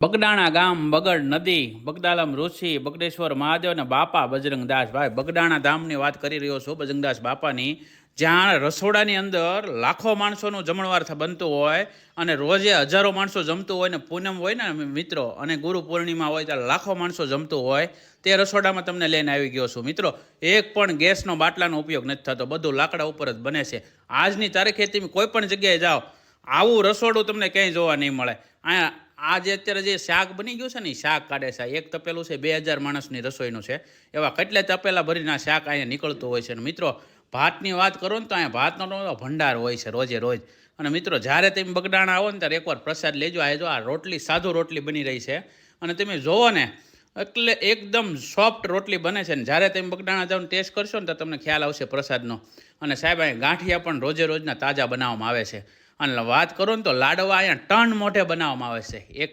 બગડાણા ગામ, બગડ નદી, બગદાલમ ઋષિ, બગડેશ્વર મહાદેવ અને બાપા બજરંગદાસ. ભાઈ બગડાણા ધામની વાત કરી રહ્યો છું, બજરંગદાસ બાપાની, જ્યાં રસોડાની અંદર લાખો માણસોનું જમણવાર બનતું હોય અને રોજે હજારો માણસો જમતું હોય ને પૂનમ હોય ને મિત્રો અને ગુરુ પૂર્ણિમા હોય ત્યારે લાખો માણસો જમતું હોય તે રસોડામાં તમને લઈને આવી ગયો છું મિત્રો. એક પણ ગેસનો બાટલાનો ઉપયોગ નથી થતો, બધું લાકડા ઉપર જ બને છે. આજની તારીખે તમે કોઈ પણ જગ્યાએ જાઓ, આવું રસોડું તમને ક્યાંય જોવા નહીં મળે. અહીંયા આ જે અત્યારે જે શાક બની ગયું છે ને, શાક કાઢે છે. એક તપેલું છે 2000 માણસની રસોઈનું છે. એવા કેટલાય તપેલા ભરીને શાક અહીંયા નીકળતું હોય છે. અને મિત્રો ભાતની વાત કરો ને તો અહીંયા ભાતનો ભંડાર હોય છે રોજે રોજ. અને મિત્રો જ્યારે તમે બગડાણા આવો ને ત્યારે એકવાર પ્રસાદ લેજો. આ જો આ રોટલી સાદું રોટલી બની રહી છે અને તમે જોવો ને એટલે એકદમ સોફ્ટ રોટલી બને છે. ને જ્યારે તમે બગડાણા જાઓ ટેસ્ટ કરશો ને તો તમને ખ્યાલ આવશે પ્રસાદનો. અને સાહેબ અહીંયા ગાંઠિયા પણ રોજે રોજના તાજા બનાવવામાં આવે છે. અને વાત કરું ને તો લાડવા અહીંયા ટન મોઢે બનાવવામાં આવે છે. એક